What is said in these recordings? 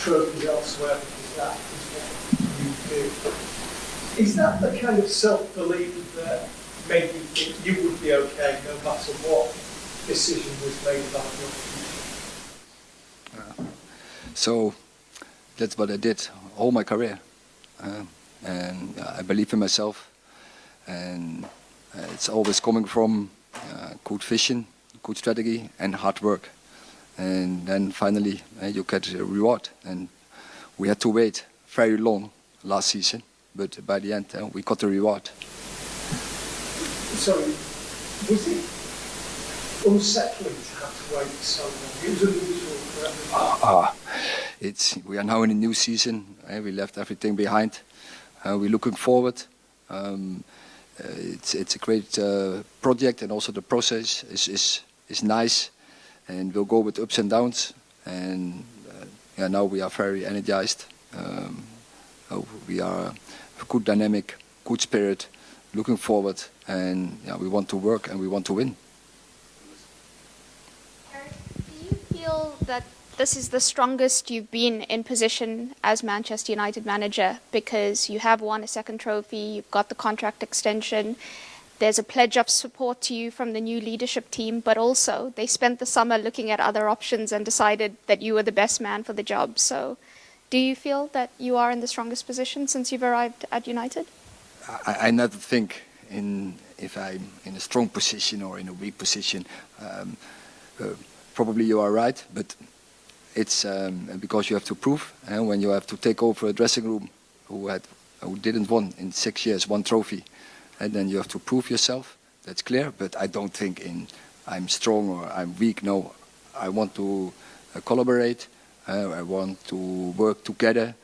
trophies elsewhere because that is what you do. Is that the kind of self-belief that made you think you would be okay no matter what decision was made about your future? So that's what I did all my career. And I believe in myself. And it's always coming from good vision, good strategy and hard work. And then finally you get a reward. And we had to wait very long last season, but by the end we got the reward. So was it unsettling to have to wait so long? It was unusual for everyone. We are now in a new season. We left everything behind. We're looking forward. It's a great project, and also the process is nice, and we'll go with ups and downs. And now we are very energized. We are a good dynamic, good spirit, looking forward, and we want to work and we want to win. Erik, do you feel that this is the strongest you've been in position as Manchester United manager, because you have won a second trophy, you've got the contract extension, there's a pledge of support to you from the new leadership team, but also they spent the summer looking at other options and decided that you were the best man for the job. So do you feel that you are in the strongest position since you've arrived at United? I never think if I'm in a strong position or in a weak position. Probably you are right, but it's because you have to prove. And when you have to take over a dressing room who didn't won in 6 years one trophy, and then you have to prove yourself. That's clear. But I don't think I'm strong or I'm weak. No, I want to collaborate. I want to work together.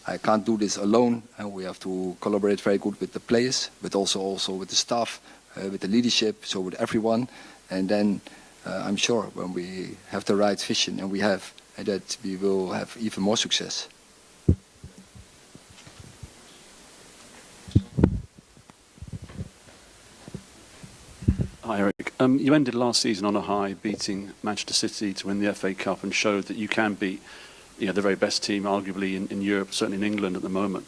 I can't do this alone. We have to collaborate very good with the players, but also with the staff, with the leadership, so with everyone. And then I'm sure when we have the right vision, and we have, that we will have even more success. Hi Erik. You ended last season on a high, beating Manchester City to win the FA Cup, and showed that you can beat the very best team arguably in Europe, certainly in England at the moment.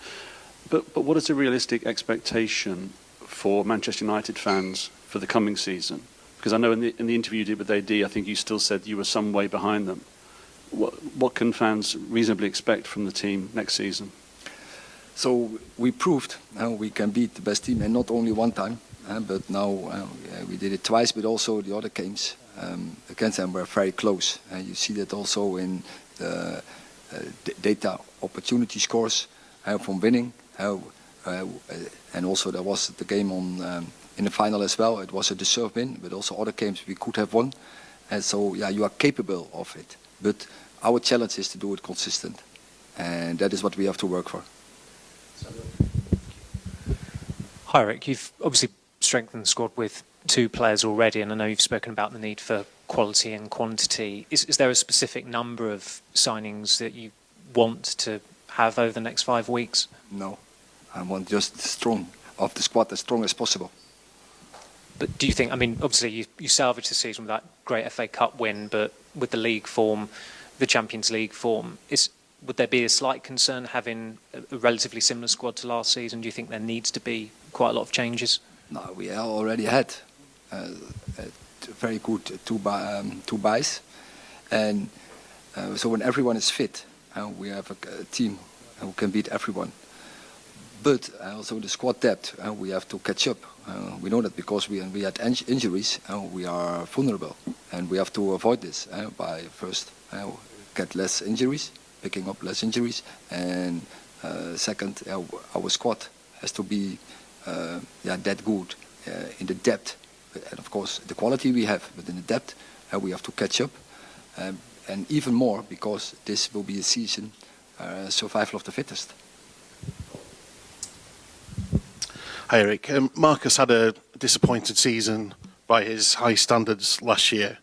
But what is a realistic expectation for Manchester United fans for the coming season? Because I know in the interview you did with AD, I think you still said you were some way behind them. What can fans reasonably expect from the team next season? So we proved we can beat the best team, and not only one time, but now we did it twice, but also the other games against them were very close. You see that also in the data opportunity scores from winning, and also there was the game in the final as well. It was a deserved win, but also other games we could have won. And so you are capable of it, but our challenge is to do it consistent, and that is what we have to work for. Hi Erik, you've obviously strengthened the squad with 2 players already, and I know you've spoken about the need for quality and quantity. Is there a specific number of signings that you want to have over the next 5 weeks? No, I want just strong of the squad, as strong as possible. But do you think, I mean, obviously you salvaged the season with that great FA Cup win, but with the league form, the Champions League form, would there be a slight concern having a relatively similar squad to last season? Do you think there needs to be quite a lot of changes? No, we already had very good two buys, and so when everyone is fit, we have a team who can beat everyone. But also the squad depth, we have to catch up. We know that because we had injuries, we are vulnerable, and we have to avoid this by first get less injuries, picking up less injuries, and second, our squad has to be that good in the depth, and of course the quality we have, but in the depth we have to catch up, and even more because this will be a season survival of the fittest. Hi Erik, Marcus had a disappointed season by his high standards last year.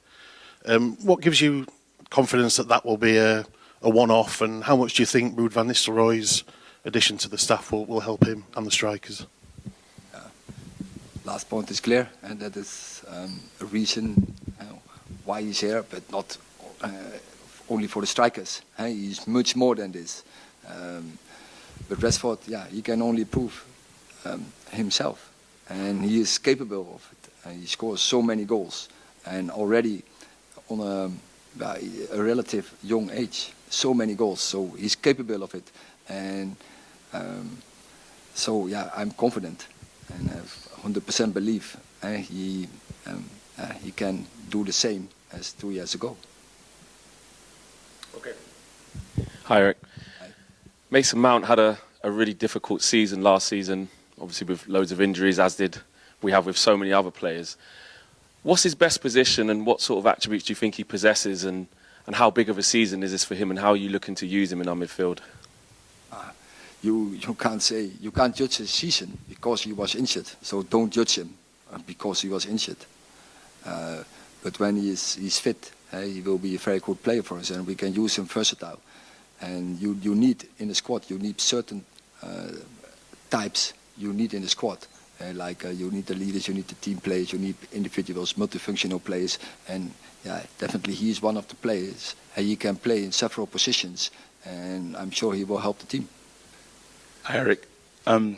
What gives you confidence that will be a one-off, and how much do you think Ruud van Nistelrooy's addition to the staff will help him and the strikers? Last point is clear, and that is a reason why he's here, but not only for the strikers. He's much more than this. But Rashford, he can only prove himself, and he is capable of it. He scores so many goals, and already on a relative young age, so many goals. So he's capable of it, and I'm confident and have 100% belief he can do the same as 2 years ago. Okay. Hi, Erik. Hi. Mason Mount had a really difficult season last season, obviously with loads of injuries, as did we have with so many other players. What's his best position, and what sort of attributes do you think he possesses, and how big of a season is this for him, and how are you looking to use him in our midfield? You can't judge his season because he was injured. So don't judge him because he was injured. But when he's fit, he will be a very good player for us, and we can use him versatile. And you need in the squad, you need certain types you need in the squad. You need the leaders, you need the team players, you need individuals, multifunctional players, and definitely he is one of the players. He can play in several positions, and I'm sure he will help the team. Hi, Erik. Sorry.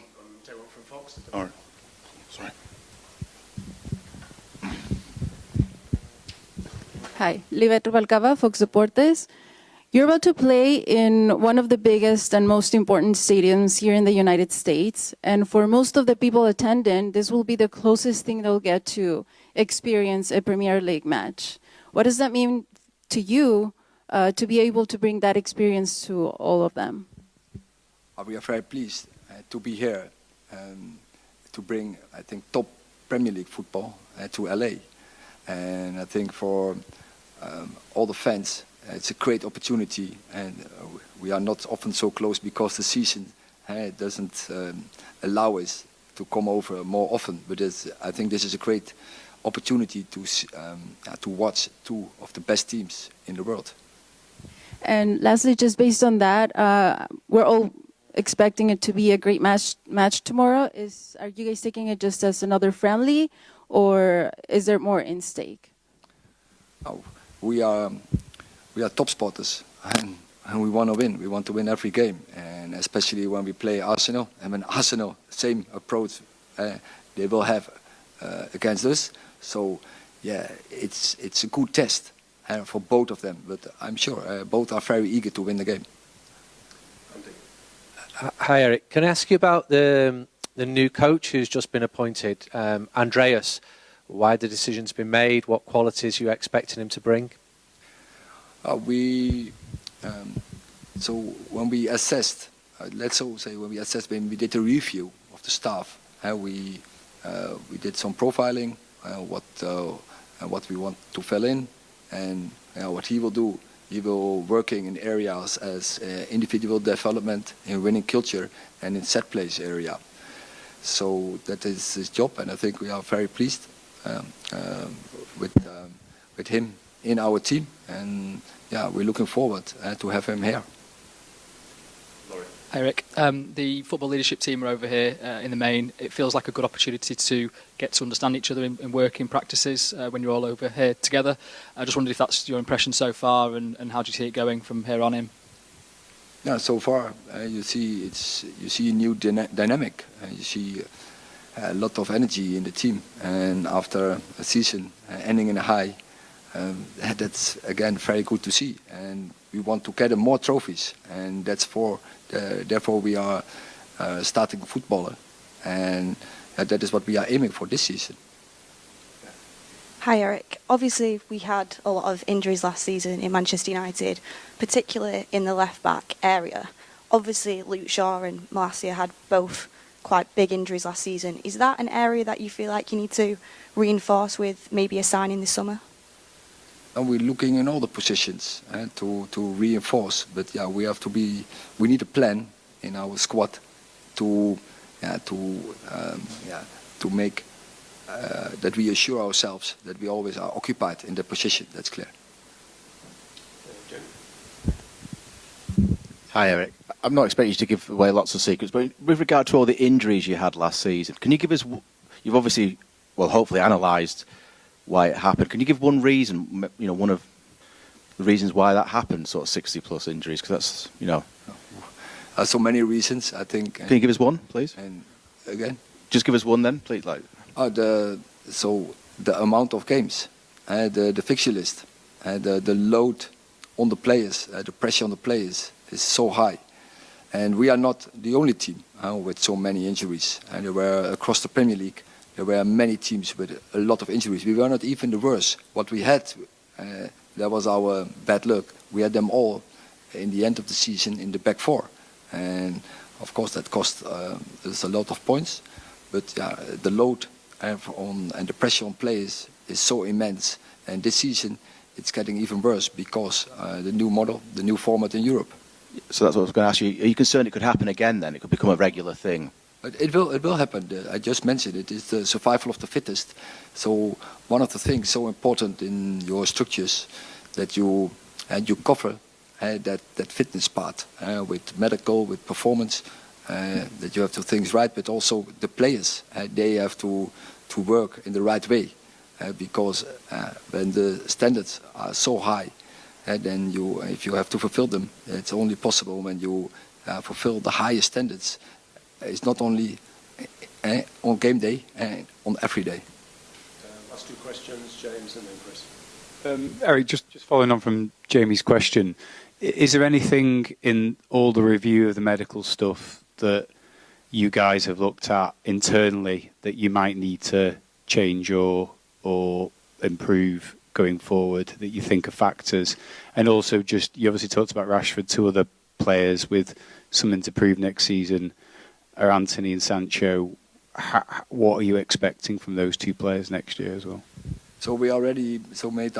Hi, Livet Rubalcaba, Fox Deportes. You're about to play in one of the biggest and most important stadiums here in the United States. And for most of the people attending, this will be the closest thing they'll get to experience a Premier League match. What does that mean to you to be able to bring that experience to all of them? We are very pleased to be here to bring, I think, top Premier League football to LA. And I think for all the fans, it's a great opportunity, and we are not often so close because the season doesn't allow us to come over more often. But I think this is a great opportunity to watch two of the best teams in the world. And lastly, just based on that, we're all expecting it to be a great match tomorrow. Are you guys taking it just as another friendly, or is there more in stake? Oh, we are top spotters, and we want to win. We want to win every game, and especially when we play Arsenal. And when Arsenal, same approach they will have against us. So it's a good test for both of them. But I'm sure both are very eager to win the game. Hi, Erik. Can I ask you about the new coach who's just been appointed, Andreas? Why the decision's been made? What qualities you expecting him to bring? So when we assessed, when we did a review of the staff, we did some profiling, what we want to fill in, and what he will do. He will working in areas as individual development, in winning culture, and in set place area. So that is his job, and I think we are very pleased with him in our team, and we're looking forward to have him here. Erik, the football leadership team are over here in the main. It feels like a good opportunity to get to understand each other in working practices when you're all over here together. I just wondered if that's your impression so far, and how do you see it going from here on in? Yeah, so far you see a new dynamic. You see a lot of energy in the team, and after a season ending in a high, that's again very good to see. And we want to gather more trophies, and therefore we are starting a footballer, and that is what we are aiming for this season. Hi, Erik. Obviously, we had a lot of injuries last season in Manchester United, particularly in the left-back area. Obviously, Luke Shaw and Malacia had both quite big injuries last season. Is that an area that you feel like you need to reinforce with maybe a signing this summer? And we're looking in all the positions to reinforce, but we need a plan in our squad to make that we assure ourselves that we always are occupied in the position. That's clear. Hi, Erik. I'm not expecting you to give away lots of secrets, but with regard to all the injuries you had last season, can you give us? You've obviously, hopefully analysed why it happened. Can you give one reason, one of the reasons why that happened, sort of 60+ injuries? Because that's, you know. So many reasons, I think. Can you give us one, please? And again? Just give us one then, please. So the amount of games, the fixture list, the load on the players, the pressure on the players is so high. And we are not the only team with so many injuries. And there were, across the Premier League, there were many teams with a lot of injuries. We were not even the worst. What we had, that was our bad luck. We had them all in the end of the season in the back four. And of course that cost us a lot of points. But the load and the pressure on players is so immense. And this season it's getting even worse because the new model, the new format in Europe. So that's what I was going to ask you. Are you concerned it could happen again then? It could become a regular thing? It will happen. I just mentioned it. It's the survival of the fittest. So one of the things so important in your structures that you cover that fitness part with medical, with performance, that you have to things right, but also the players. They have to work in the right way because when the standards are so high, then if you have to fulfill them, it's only possible when you fulfill the highest standards. It's not only on game day, on every day. Last two questions, James and then Chris. Erik, just following on from Jamie's question, is there anything in all the review of the medical stuff that you guys have looked at internally that you might need to change or improve going forward that you think are factors? And also just, you obviously talked about Rashford, two other players with something to prove next season are Anthony and Sancho. What are you expecting from those two players next year as well? So we already made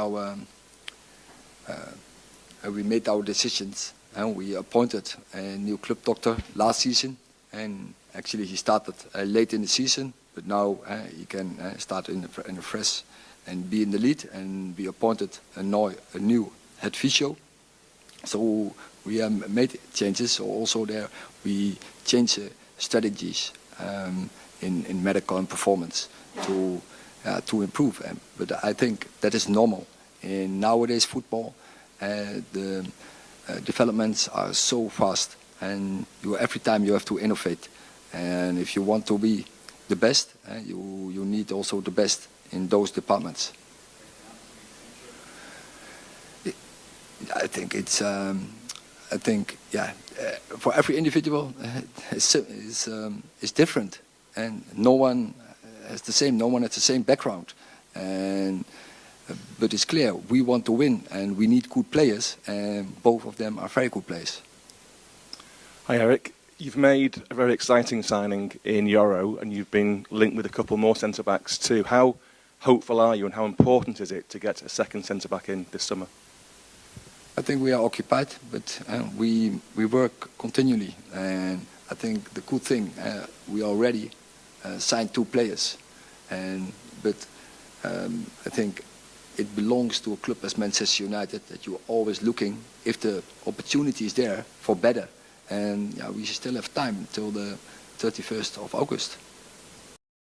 our decisions, and we appointed a new club doctor last season, and actually he started late in the season, but now he can start in a fresh and be in the lead, and we appointed a new head physio. So we have made changes. So also there we changed strategies in medical and performance to improve. But I think that is normal. In nowadays football, the developments are so fast, and every time you have to innovate. And if you want to be the best, you need also the best in those departments. I think it's. For every individual, is different, and no one has the same. No one has the same background, but it's clear we want to win, and we need good players, and both of them are very good players. Hi, Erik. You've made a very exciting signing in Euro, and you've been linked with a couple more centre-backs too. How hopeful are you, and how important is it to get a second centre-back in this summer? I think we are occupied, but we work continually. And I think the good thing, we already signed 2 players. But I think it belongs to a club as Manchester United that you're always looking if the opportunity is there for better. And we still have time until the 31st of August.